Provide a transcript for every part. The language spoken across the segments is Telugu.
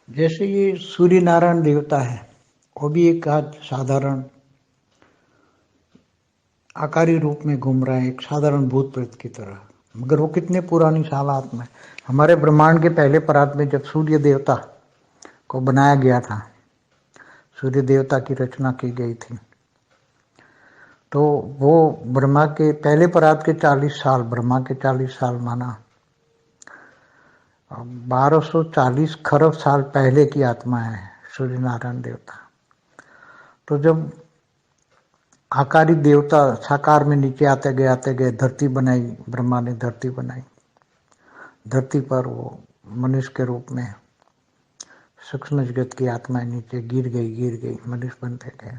जैसे ये सूर्य नारायण देवता है, वो भी एक आज साधारण आकारी रूप में घूम रहा है, एक साधारण भूत प्रेत की तरह। मगर वो कितने पुरानी साल आत्मा है। हमारे ब्रह्मांड के पहले परात में जब सूर्य देवता को बनाया गया था, सूर्य देवता की रचना की गई थी, तो वो ब्रह्मा के पहले परात के 40 साल, ब्रह्मा के 40 साल माना 1240 खरब साल पहले की आत्मा है सूर्य नारायण देवता। तो जब आकारी देवता साकार में नीचे आते गए धरती बनाई, ब्रह्मा ने धरती बनाई। धरती पर वो मनुष्य के रूप में सूक्ष्म जगत की आत्माएं नीचे गिर गई, मनुष्य बनते गए।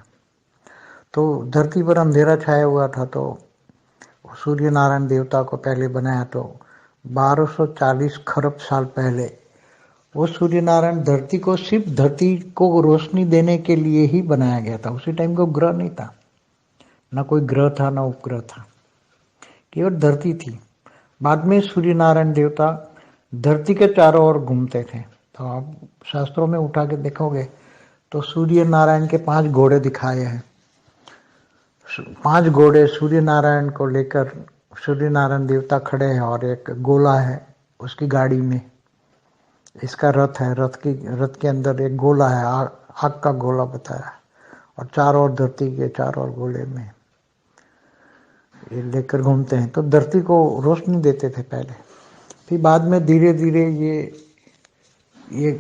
तो धरती पर अंधेरा छाया हुआ था, तो सूर्य नारायण देवता को पहले बनाया। तो 1240 खरब साल पहले वो सूर्य नारायण धरती को सिर्फ धरती को रोशनी देने के लिए ही बनाया गया था। उसी टाइम को ग्रह नहीं था, ना कोई ग्रह था, ना उपग्रह था, केवल धरती थी। बाद में सूर्य नारायण देवता धरती के चारों ओर घूमते थे। तो आप शास्त्रों में उठा के देखोगे तो सूर्य नारायण के 5 घोड़े दिखाए हैं। 5 घोड़े सूर्य नारायण को लेकर सूर्य नारायण देवता खड़े हैं, और एक गोला है उसकी गाड़ी में। इसका रथ है, रथ के अंदर एक गोला है, आग का गोला बताया, और चारों ओर धरती के चारों ओर गोले में ये लेकर घूमते हैं। तो धरती को रोशनी देते थे पहले। फिर बाद में धीरे धीरे ये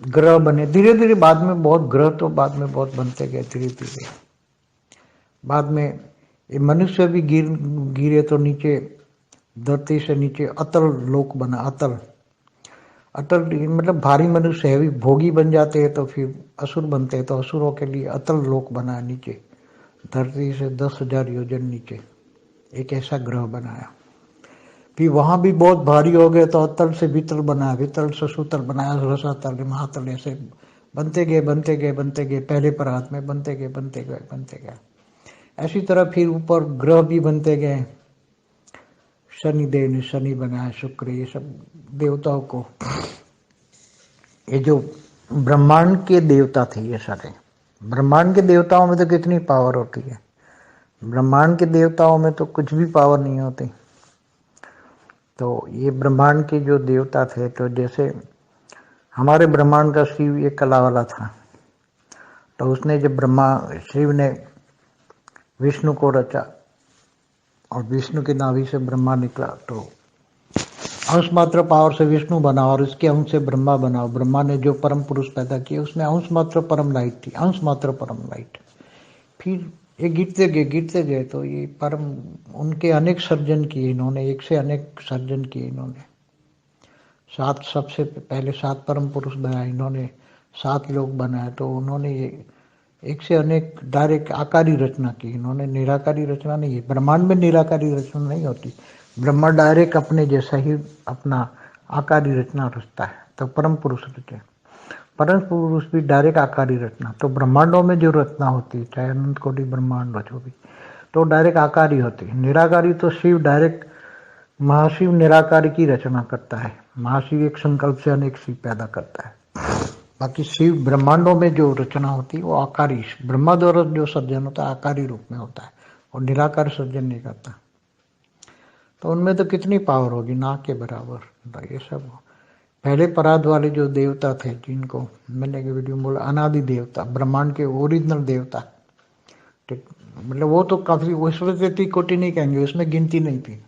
ग्रह बने, धीरे धीरे बाद में बहुत ग्रह तो बाद में बहुत बनते गए धीरे धीरे। बाद में ये मनुष्य भी गिरे तो नीचे धरती से नीचे अतल लोक बना। अतल मतलब भारी मनुष्य है, भोगी बन जाते हैं तो फिर असुर बनते हैं, तो असुरों के लिए अतल लोक बना नीचे, धरती से 10,000 योजन नीचे एक ऐसा ग्रह बनाया। फिर वहां भी बहुत भारी हो गए तो अतल से वितल बनाया, वितल से सुतल बनाया, रसातल महातल, ऐसे बनते गए पहले परात में बनते गए। ऐसी तरह फिर ऊपर ग्रह भी बनते गए। शनि देव ने शनि बनाया, शुक्र, ये सब देवताओं को। ये जो ब्रह्मांड के देवता थे ये सारे, ब्रह्मांड के देवताओं में तो कितनी पावर होती है। ब्रह्मांड के देवताओं में तो कुछ भी पावर नहीं होती। तो ये ब्रह्मांड के जो देवता थे, तो जैसे हमारे ब्रह्मांड का शिव एक कला वाला था, तो उसने जब शिव ने विष्णु को रचा और विष्णु की नाभि से ब्रह्मा निकला, तो अंश मात्र पावर से विष्णु बना और उसके अंश से ब्रह्मा बना। ब्रह्मा ने जो परम पुरुष पैदा किए उसमें अंश मात्र परम लाइट थी, अंश मात्र परम लाइट। फिर ये गिरते गए तो ये परम, उनके अनेक सर्जन किए इन्होंने, एक से अनेक सर्जन किए इन्होंने। 7 सबसे पहले 7 परम पुरुष बनाए इन्होंने, 7 लोग बनाए। तो उन्होंने ये एक से अनेक डायरेक्ट आकारी रचना की इन्होंने, निराकारी रचना नहीं है। ब्रह्मांड में निराकारी रचना नहीं होती, ब्रह्मा डायरेक्ट अपने जैसा ही अपना आकारी रचना रचता है। तो परम पुरुष रचे, परम पुरुष भी डायरेक्ट आकारी रचना। तो ब्रह्मांडों में जो रचना होती है, चाहे अनंत कोटि ब्रह्मांड हो भी, तो डायरेक्ट आकारी होती है। निराकारी तो शिव डायरेक्ट, महाशिव निराकारी की रचना करता है। महाशिव एक संकल्प से अनेक शिव पैदा करता है। बाकी शिव ब्रह्मांडों में जो रचना होती है वो आकारी, ब्रह्मा द्वारा जो सर्जन होता है आकारी रूप में होता है, और निराकार सर्जन नहीं करता। तो उनमें तो कितनी पावर होगी, ना के बराबर। ये सब पहले परात वाले जो देवता थे, जिनको मैंने वीडियो में बोला अनादि देवता, ब्रह्मांड के ओरिजिनल देवता, मतलब वो तो काफी, उसमें 33 कोटि नहीं कहेंगे, उसमें गिनती नहीं थी।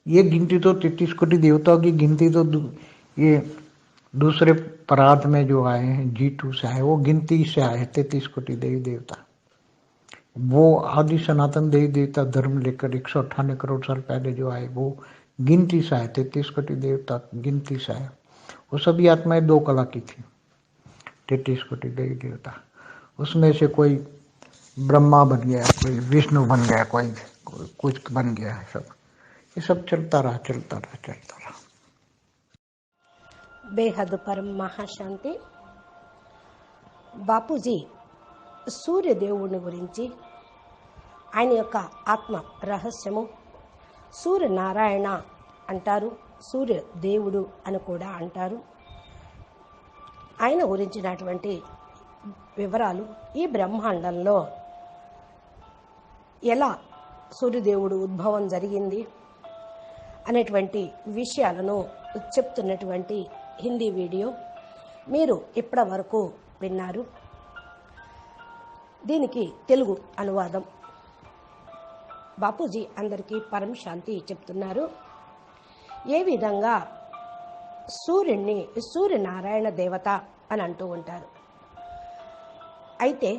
ये गिनती तो 33 कोटि देवताओं की गिनती तो ये दूसरे परात में जो आए हैं G2 से आए, वो गिनती से आए 33 कोटि देवी देवता। वो आदि सनातन देवी देवता धर्म लेकर 198 करोड़ साल पहले जो आए, वो गिनती से आए, 33 कोटि देवता गिनती से आए। वो सभी आत्माएं 2 कला की थी, 33 कोटि देवी देवता। उसमें से कोई ब्रह्मा बन गया, कोई विष्णु बन गया, कोई कुछ बन गया। सब ये सब चलता रहा। बेहद परम మహాశాంతి బాపూజీ సూర్యదేవుని గురించి, ఆయన యొక్క ఆత్మ రహస్యము, సూర్యనారాయణ అంటారు, సూర్యదేవుడు అని కూడా అంటారు. ఆయన గురించినటువంటి వివరాలు, ఈ బ్రహ్మాండంలో ఎలా సూర్యదేవుడు ఉద్భవం జరిగింది అనేటువంటి విషయాలను చెప్తున్నటువంటి హిందీ వీడియో మీరు ఇప్పటి వరకు విన్నారు. దీనికి తెలుగు అనువాదం బాపూజీ అందరికీ పరం శాంతి చెప్తున్నారు. ఏ విధంగా సూర్యుడిని సూర్యనారాయణ దేవత అని అంటూ ఉంటారు. అయితే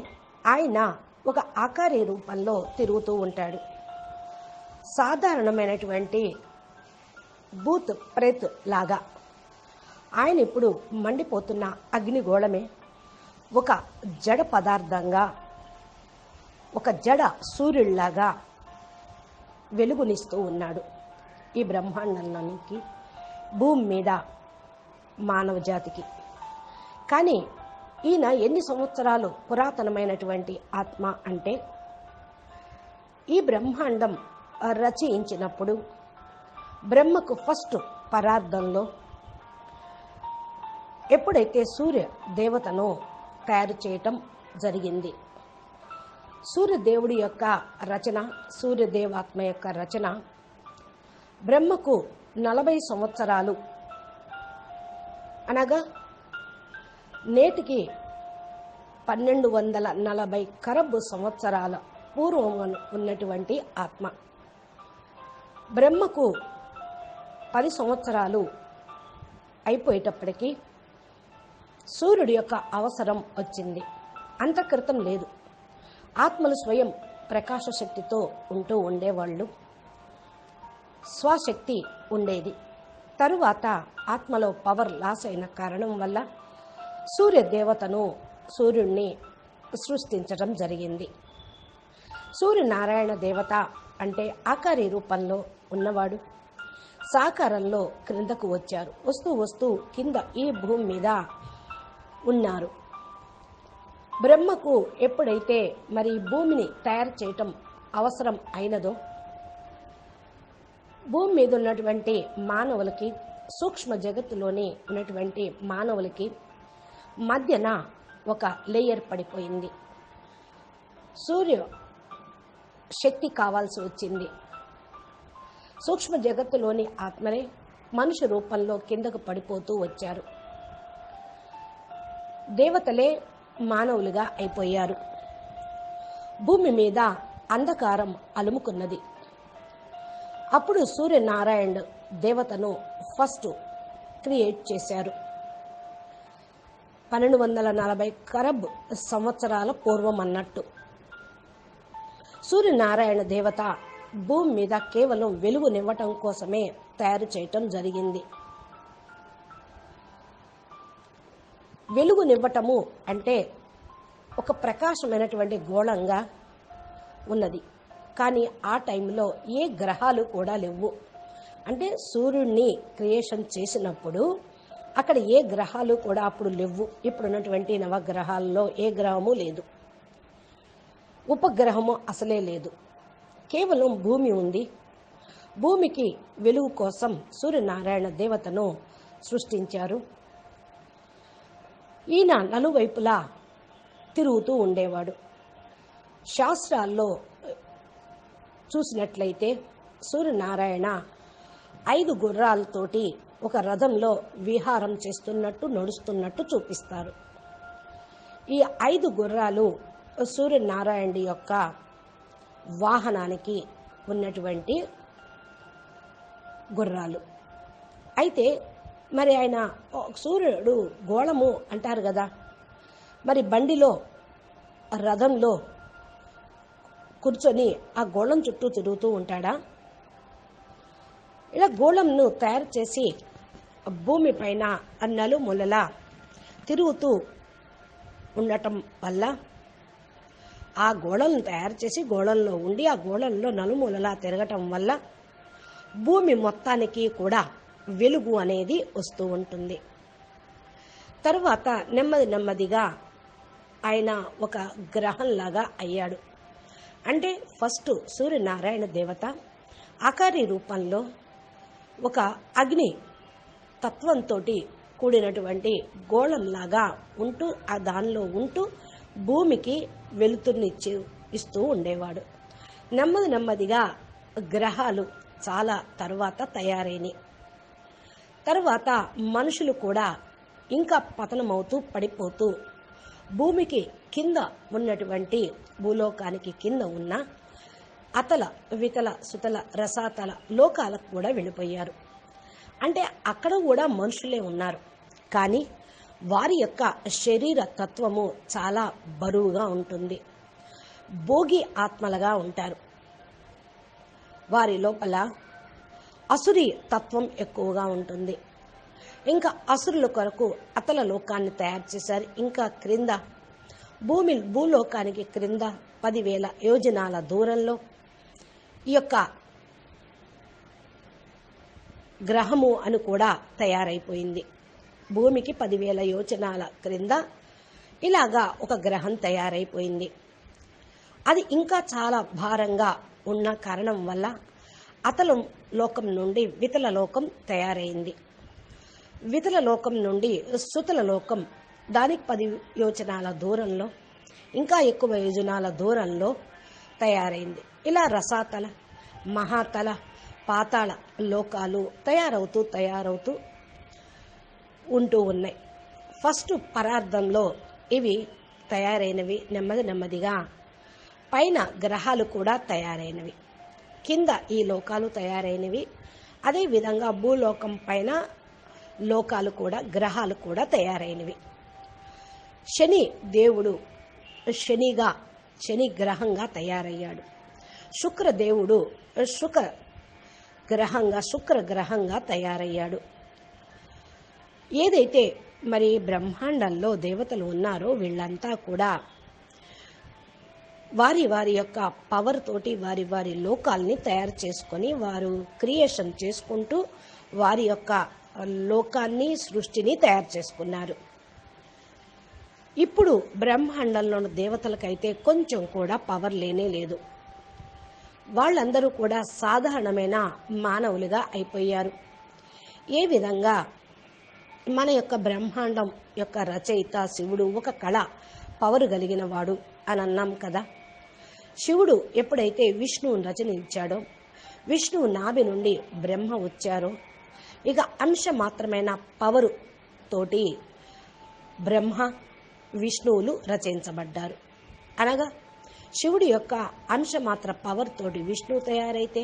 ఆయన ఒక ఆకారి రూపంలో తిరుగుతూ ఉంటాడు. సాధారణమైనటువంటి భూత్ ప్రేత్ లాగా ఆయన ఇప్పుడు మండిపోతున్న అగ్నిగోళమే ఒక జడ పదార్థంగా, ఒక జడ సూర్యుడిలాగా వెలుగునిస్తూ ఉన్నాడు. ఈ బ్రహ్మాండంలోనికి, భూమి మీద మానవ జాతికి. కానీ ఈయన ఎన్ని సంవత్సరాలు పురాతనమైనటువంటి ఆత్మ అంటే, ఈ బ్రహ్మాండం రచయించినప్పుడు బ్రహ్మకు ఫస్ట్ పరార్థంలో ఎప్పుడైతే సూర్య దేవతను తయారు చేయటం జరిగింది, సూర్యదేవుడి యొక్క రచన, సూర్యదేవాత్మ యొక్క రచన బ్రహ్మకు 40 సంవత్సరాలు అనగా నేటికి 1240 ఖరబ్ సంవత్సరాల పూర్వం ఉన్నటువంటి ఆత్మ. బ్రహ్మకు 10 సంవత్సరాలు అయిపోయేటప్పటికీ సూర్యుడి యొక్క అవసరం వచ్చింది. అంత క్రితం లేదు. ఆత్మలు స్వయం ప్రకాశ శక్తితో ఉంటూ ఉండేవాళ్ళు, స్వశక్తి ఉండేది. తరువాత ఆత్మలో పవర్ లాస్ అయిన కారణం వల్ల సూర్యదేవతను, సూర్యుడిని సృష్టించడం జరిగింది. సూర్యనారాయణ దేవత అంటే ఆకారి రూపంలో ఉన్నవాడు సాకారంలో క్రిందకు వచ్చారు. వస్తూ వస్తూ కింద ఈ భూమి మీద ఉన్నారు. బ్రహ్మకు ఎప్పుడైతే మరి భూమిని తయారు చేయటం అవసరం అయినదో, భూమి మీద ఉన్నటువంటి మానవులకి, సూక్ష్మ జగత్తులోని ఉన్నటువంటి మానవులకి మధ్యన ఒక లేయర్ పడిపోయింది. సూర్య శక్తి కావాల్సి వచ్చింది. సూక్ష్మ జగత్తులోని ఆత్మనే మనుష్య రూపంలో కిందకు పడిపోతూ వచ్చారు. దేవతలే మానవులుగా అయిపోయారు. భూమి మీద అంధకారం అలుముకున్నది. అప్పుడు సూర్యనారాయణ దేవతను ఫస్ట్ క్రియేట్ చేశారు. 1240 ఖరబ్ సంవత్సరాల పూర్వం అన్నట్టు. సూర్యనారాయణ దేవత భూమి మీద కేవలం వెలుగునివ్వటం కోసమే తయారు చేయటం జరిగింది. వెలుగునివ్వటము అంటే ఒక ప్రకాశమైనటువంటి గోళంగా ఉన్నది. కానీ ఆ టైంలో ఏ గ్రహాలు కూడా లేవు. అంటే సూర్యుడిని క్రియేషన్ చేసినప్పుడు అక్కడ ఏ గ్రహాలు కూడా అప్పుడు లేవు. ఇప్పుడున్నటువంటి నవగ్రహాల్లో ఏ గ్రహము లేదు, ఉపగ్రహము అసలే లేదు. కేవలం భూమి ఉంది. భూమికి వెలుగు కోసం సూర్యనారాయణ దేవతను సృష్టించారు. ఈయన నలువైపులా తిరుగుతూ ఉండేవాడు. శాస్త్రాల్లో చూసినట్లయితే సూర్యనారాయణ 5 గుర్రాలతోటి ఒక రథంలో విహారం చేస్తున్నట్టు, నడుస్తున్నట్టు చూపిస్తారు. ఈ 5 గుర్రాలు సూర్యనారాయణ యొక్క వాహనానికి ఉన్నటువంటి గుర్రాలు. అయితే మరి ఆయన సూర్యుడు గోళము అంటారు కదా, మరి బండిలో, రథంలో కూర్చొని ఆ గోళం చుట్టూ తిరుగుతూ ఉంటాడా? ఇలా గోళంను తయారు చేసి భూమి పైన నలుమూలలా తిరుగుతూ ఉండటం వల్ల, ఆ గోళంను తయారు చేసి గోళంలో ఉండి ఆ గోళంలో నలుమూలలా తిరగటం వల్ల భూమి మొత్తానికి కూడా వెలుగు అనేది వస్తూ ఉంటుంది. తరువాత నెమ్మది నెమ్మదిగా ఆయన ఒక గ్రహంలాగా అయ్యాడు. అంటే ఫస్ట్ సూర్యనారాయణ దేవత ఆకారి రూపంలో ఒక అగ్ని తత్వంతో కూడినటువంటి గోళంలాగా ఉంటూ ఆ దానిలో ఉంటూ భూమికి ఇస్తూ ఉండేవాడు. నెమ్మది నెమ్మదిగా గ్రహాలు చాలా తర్వాత తయారైనవి. తర్వాత మనుషులు కూడా ఇంకా పతనమవుతూ పడిపోతూ భూమికి కింద ఉన్నటువంటి భూలోకానికి కింద ఉన్న అతల వితల సుతల రసాతల లోకాలకు కూడా వెళ్ళిపోయారు. అంటే అక్కడ కూడా మనుషులే ఉన్నారు, కానీ వారి యొక్క శరీర తత్వము చాలా బరువుగా ఉంటుంది. భోగి ఆత్మలుగా ఉంటారు. వారి లోపల అసురి తత్వం ఎక్కువగా ఉంటుంది. ఇంకా అసురుల కొరకు అతల లోకాన్ని తయారు చేశారు. ఇంకా క్రింద భూలోకానికి క్రింద 10,000 యోజనాల దూరంలో ఈ యొక్క గ్రహము అని కూడా తయారైపోయింది. భూమికి 10,000 యోజనాల క్రింద ఇలాగా ఒక గ్రహం తయారైపోయింది. అది ఇంకా చాలా భారంగా ఉన్న కారణం వల్ల అతల లోకం నుండి వితల లోకం తయారైంది. వితల లోకం నుండి సుతల లోకం దానికి 10 యోజనాల దూరంలో, ఇంకా ఎక్కువ యోజనాల దూరంలో తయారైంది. ఇలా రసాతల, మహాతల, పాతాళ లోకాలు తయారవుతూ ఉంటూ ఉన్నాయి. ఫస్ట్ పరార్థంలో ఇవి తయారైనవి. నెమ్మదిగా పైన గ్రహాలు కూడా తయారైనవి, కింద ఈ లోకాలు తయారైనవి. అదేవిధంగా భూలోకం పైన లోకాలు కూడా, గ్రహాలు కూడా తయారైనవి. శని దేవుడు శని గ్రహంగా తయారయ్యాడు. శుక్రదేవుడు శుక్ర గ్రహంగా తయారయ్యాడు. ఏదైతే మరి బ్రహ్మాండంలో దేవతలు ఉన్నారో వీళ్ళంతా కూడా వారి యొక్క పవర్ తోటి వారి లోకాల్ని తయారు చేసుకొని వారు క్రియేషన్ చేసుకుంటూ వారి యొక్క లోకాన్ని, సృష్టిని తయారు చేసుకున్నారు. ఇప్పుడు బ్రహ్మాండంలోని దేవతలకైతే కొంచెం కూడా పవర్ లేనే లేదు. వాళ్ళందరూ కూడా సాధారణమైన మానవులుగా అయిపోయారు. ఏ విధంగా మన యొక్క బ్రహ్మాండం యొక్క రచయిత శివుడు ఒక కళ పవర్ కలిగిన వాడు అని అన్నాం కదా. శివుడు ఎప్పుడైతే విష్ణువుని రచనించాడో, విష్ణువు నాభి నుండి బ్రహ్మ వచ్చారో, ఇక అంశ మాత్రమైన పవరు తోటి బ్రహ్మ విష్ణువులు రచయించబడ్డారు. అనగా శివుడి యొక్క అంశమాత్ర పవర్ తోటి విష్ణువు తయారైతే,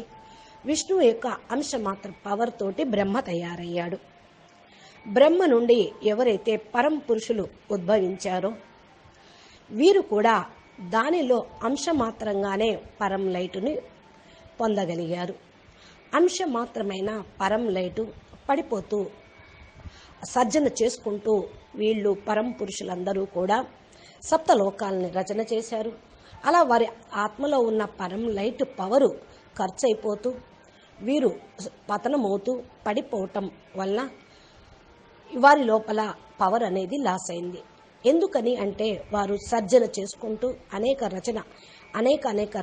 విష్ణువు యొక్క అంశమాత్ర పవర్ తోటి బ్రహ్మ తయారయ్యాడు. బ్రహ్మ నుండి ఎవరైతే పరం పురుషులు ఉద్భవించారో వీరు కూడా దానిలో అంశమాత్రంగానే పరం లైటుని పొందగలిగారు. అంశమాత్రమైన పరం లైటు పడిపోతూ సర్జన చేసుకుంటూ వీళ్ళు పరం పురుషులందరూ కూడా సప్తలోకాలని రచన చేశారు. అలా వారి ఆత్మలో ఉన్న పరం లైట్ పవరు ఖర్చు అయిపోతూ వీరు పతనమవుతూ పడిపోవటం వల్ల వారి లోపల పవర్ అనేది లాస్ అయింది. ఎందుకని అంటే వారు సర్జన చేసుకుంటూ అనేక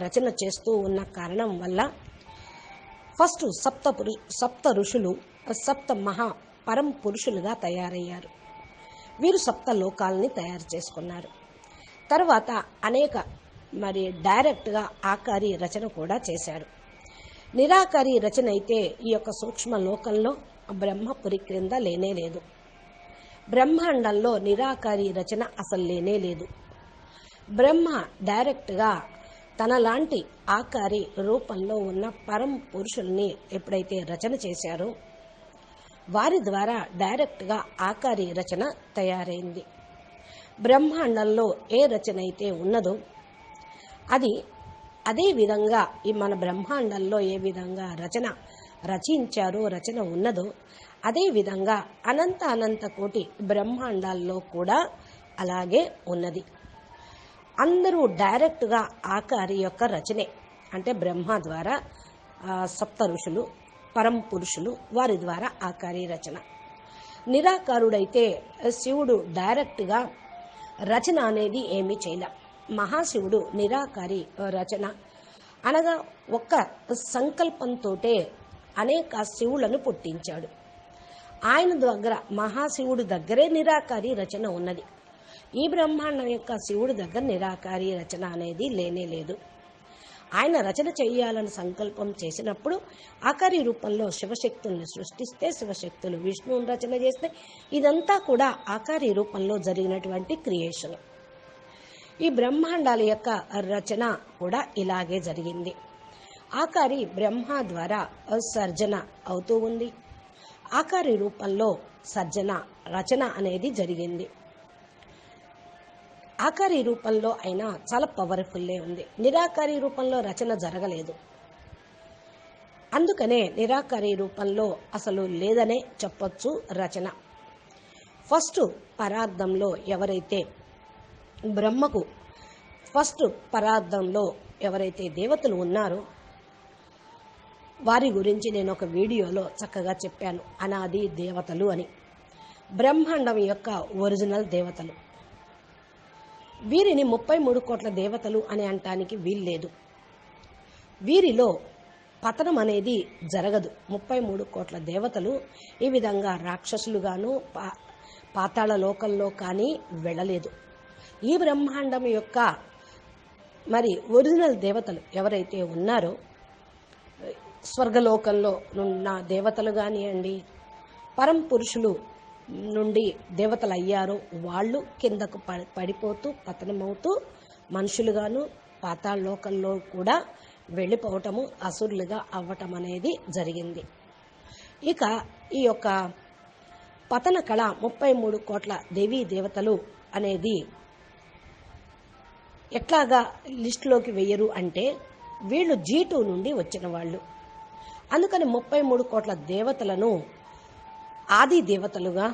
రచన చేస్తూ ఉన్న కారణం వల్ల ఫస్ట్ సప్త ఋషులు సప్త మహా పరం పురుషులుగా తయారయ్యారు. వీరు సప్త లోకాలని తయారు చేసుకున్నారు. తర్వాత డైరెక్ట్గా ఆకారి రచన కూడా చేశారు. నిరాకారి రచన అయితే ఈ యొక్క సూక్ష్మ లోకంలో బ్రహ్మపురి క్రింద లేనే లేదు. బ్రహ్మాండంలో నిరాకారి రచన అసలు లేనే లేదు. బ్రహ్మ డైరెక్ట్గా తనలాంటి ఆకారి రూపంలో ఉన్న పరం పురుషుల్ని ఎప్పుడైతే రచన చేశారో వారి ద్వారా డైరెక్ట్గా ఆకారి రచన తయారైంది. బ్రహ్మాండంలో ఏ రచన అయితే ఉన్నదో అది అదే విధంగా ఈ మన బ్రహ్మాండంలో ఏ విధంగా రచన ఉన్నదో అదే విధంగా అనంత కోటి బ్రహ్మాండాల్లో కూడా అలాగే ఉన్నది. అందరూ డైరెక్ట్గా ఆకారి యొక్క రచనే. అంటే బ్రహ్మ ద్వారా సప్త ఋషులు పరం పురుషులు వారి ద్వారా ఆకారి రచన. నిరాకారుడైతే శివుడు డైరెక్ట్గా రచన అనేది ఏమీ చేయలే. మహాశివుడు నిరాకారి రచన అనగా ఒక్క సంకల్పంతోటే అనేక శివులను పుట్టించాడు. ఆయన దగ్గర మహాశివుడి దగ్గరే నిరాకారి రచన ఉన్నది. ఈ బ్రహ్మాండం యొక్క శివుడి దగ్గర నిరాకారి రచన అనేది లేనే లేదు. ఆయన రచన చేయాలని సంకల్పం చేసినప్పుడు ఆకారి రూపంలో శివశక్తుల్ని సృష్టిస్తే, శివశక్తులు విష్ణువుని రచన చేస్తే, ఇదంతా కూడా ఆకారి రూపంలో జరిగినటువంటి క్రియేషన్. ఈ బ్రహ్మాండాల యొక్క రచన కూడా ఇలాగే జరిగింది. ఆకారి బ్రహ్మ ద్వారా సర్జన అవుతూ ఉంది. ఆకారి రూపంలో సర్జన రచన అనేది జరిగింది. ఆకారి రూపంలో అయినా చాలా పవర్ఫుల్లే ఉంది. నిరాకారి రూపంలో రచన జరగలేదు. అందుకనే నిరాకారి రూపంలో అసలు లేదనే చెప్పొచ్చు రచన. ఫస్ట్ పరార్థంలో ఎవరైతే బ్రహ్మకు ఫస్ట్ పరార్థంలో ఎవరైతే దేవతలు ఉన్నారో వారి గురించి నేను ఒక వీడియోలో చక్కగా చెప్పాను. అనాది దేవతలు అని. బ్రహ్మాండం యొక్క ఒరిజినల్ దేవతలు. వీరిని 33 కోట్ల దేవతలు అని అనటానికి వీల్లేదు. వీరిలో పతనం అనేది జరగదు. 33 కోట్ల దేవతలు ఈ విధంగా రాక్షసులుగాను పాతాళ లోకంలో కానీ వెళ్ళలేదు. ఈ బ్రహ్మాండం యొక్క మరి ఒరిజినల్ దేవతలు ఎవరైతే ఉన్నారో, స్వర్గలోకంలో ఉన్న దేవతలు కానివ్వండి, పరం పురుషులు నుండి దేవతలు అయ్యారో వాళ్ళు కిందకు పడిపోతూ పతనమవుతూ మనుషులుగాను పాతాళ లోకంలో కూడా వెళ్ళిపోవటము, అసురులుగా అవ్వటం అనేది జరిగింది. ఇక ఈ యొక్క పతన కళ 33 కోట్ల దేవీ దేవతలు అనేది ఎట్లాగా లిస్టులోకి వెయ్యరు అంటే, వీళ్ళు G2 నుండి వచ్చిన వాళ్ళు. అందుకని 33 కోట్ల దేవతలను ఆది దేవతలుగా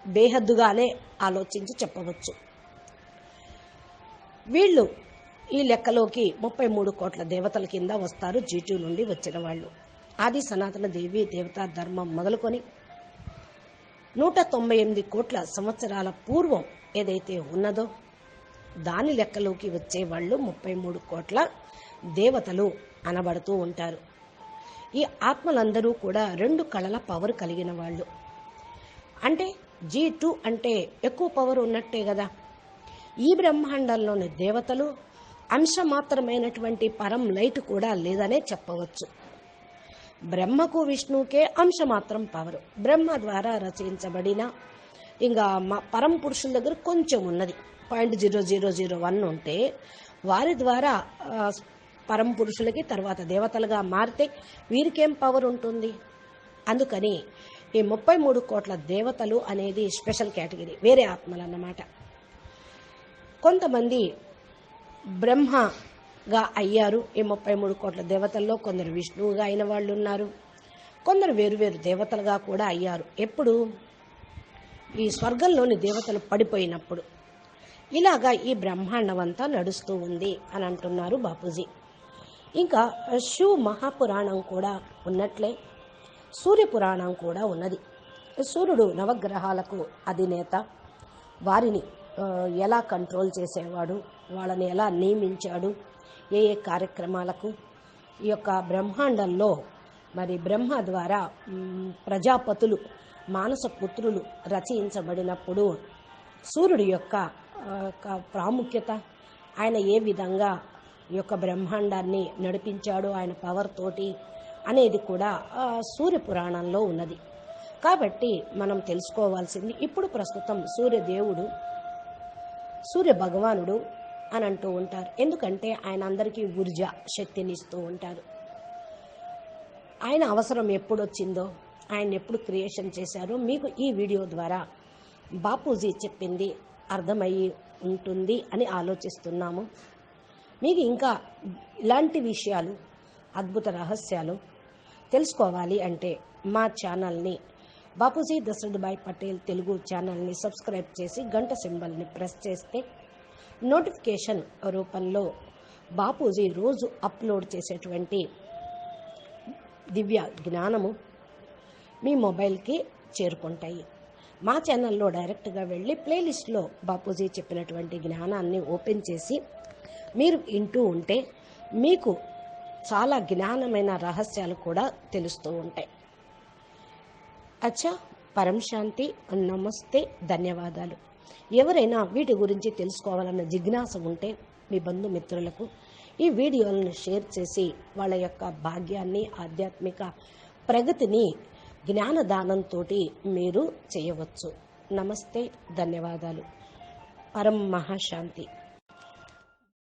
బేహద్దుగానే ఆలోచించి చెప్పవచ్చు. వీళ్ళు ఈ లెక్కలోకి 33 కోట్ల దేవతల కింద వస్తారు. G2 నుండి వచ్చిన వాళ్ళు. ఆది సనాతన దేవి దేవతా ధర్మం మొదలుకొని 198 కోట్ల సంవత్సరాల పూర్వం ఏదైతే ఉన్నదో దాని లెక్కలోకి వచ్చే వాళ్ళు 33 కోట్ల దేవతలు అనబడుతూ ఉంటారు. ఈ ఆత్మలందరూ కూడా 2 కళల పవర్ కలిగిన వాళ్ళు. అంటే G2 అంటే ఎక్కువ పవర్ ఉన్నట్టే కదా. ఈ బ్రహ్మాండంలోని దేవతలు అంశమాత్రమైనటువంటి పరం లైట్ కూడా లేదనే చెప్పవచ్చు. బ్రహ్మకు విష్ణువుకే అంశమాత్రం పవర్. బ్రహ్మ ద్వారా రచించబడిన ఇంకా పరం పురుషుల దగ్గర కొంచెం ఉన్నది. 0.0001 ఉంటే వారి ద్వారా పరం పురుషులకి తర్వాత దేవతలుగా మారితే వీరికేం పవర్ ఉంటుంది. అందుకని ఈ 33 కోట్ల దేవతలు అనేది స్పెషల్ కేటగిరీ, వేరే ఆత్మలు అన్నమాట. కొంతమంది బ్రహ్మగా అయ్యారు. ఈ 33 కోట్ల దేవతల్లో కొందరు విష్ణువుగా అయిన వాళ్ళు ఉన్నారు. కొందరు వేరువేరు దేవతలుగా కూడా అయ్యారు. ఎప్పుడు? ఈ స్వర్గంలోని దేవతలు పడిపోయినప్పుడు. ఇలాగా ఈ బ్రహ్మాండం అంతా నడుస్తూ ఉంది అని అంటున్నారు బాపూజీ. ఇంకా శివ మహాపురాణం కూడా ఉన్నట్లే సూర్యపురాణం కూడా ఉన్నది. సూర్యుడు నవగ్రహాలకు అధినేత. వారిని ఎలా కంట్రోల్ చేసేవాడు, వాళ్ళని ఎలా నియమించాడు, ఏ ఏ కార్యక్రమాలకు. ఈ యొక్క బ్రహ్మాండంలో మరి బ్రహ్మ ద్వారా ప్రజాపతులు మానస పుత్రులు రచయించబడినప్పుడు సూర్యుడి యొక్క ప్రాముఖ్యత, ఆయన ఏ విధంగా ఈ యొక్క బ్రహ్మాండాన్ని నడిపించాడు ఆయన పవర్ తోటి అనేది కూడా సూర్యపురాణంలో ఉన్నది. కాబట్టి మనం తెలుసుకోవాల్సింది ఇప్పుడు ప్రస్తుతం సూర్యదేవుడు, సూర్య భగవానుడు అని అంటూ ఉంటారు. ఎందుకంటే ఆయన అందరికీ ఊర్జా శక్తినిస్తూ ఉంటారు. ఆయన అవసరం ఎప్పుడు వచ్చిందో, ఆయన ఎప్పుడు క్రియేషన్ చేశారో మీకు ఈ వీడియో ద్వారా బాపూజీ చెప్పింది అర్థమయ్యి ఉంటుంది అని ఆలోచిస్తున్నాము. మీకు ఇంకా ఇలాంటి విషయాలు, అద్భుత రహస్యాలు తెలుసుకోవాలి అంటే మా ఛానల్ని బాపూజీ దశరథభాయ్ పటేల్ తెలుగు ఛానల్ని సబ్స్క్రైబ్ చేసి గంట సింబల్ని ప్రెస్ చేస్తే నోటిఫికేషన్ రూపంలో బాపూజీ రోజు అప్లోడ్ చేసేటువంటి దివ్య జ్ఞానము మీ మొబైల్కి చేరుకుంటాయి. మా ఛానల్లో డైరెక్ట్గా వెళ్ళి ప్లేలిస్ట్లో బాపూజీ చెప్పినటువంటి జ్ఞానాన్ని ఓపెన్ చేసి మీరు వింటూ ఉంటే మీకు చాలా జ్ఞానమైన రహస్యాలు కూడా తెలుస్తూ ఉంటాయి. అచ్చా, పరం శాంతి, నమస్తే, ధన్యవాదాలు. ఎవరైనా వీటి గురించి తెలుసుకోవాలన్న జిజ్ఞాస ఉంటే మీ బంధుమిత్రులకు ఈ వీడియోలను షేర్ చేసి వాళ్ళ యొక్క భాగ్యాన్ని, ఆధ్యాత్మిక ప్రగతిని జ్ఞానదానంతో మీరు చేయవచ్చు. నమస్తే, ధన్యవాదాలు. పరం మహాశాంతి.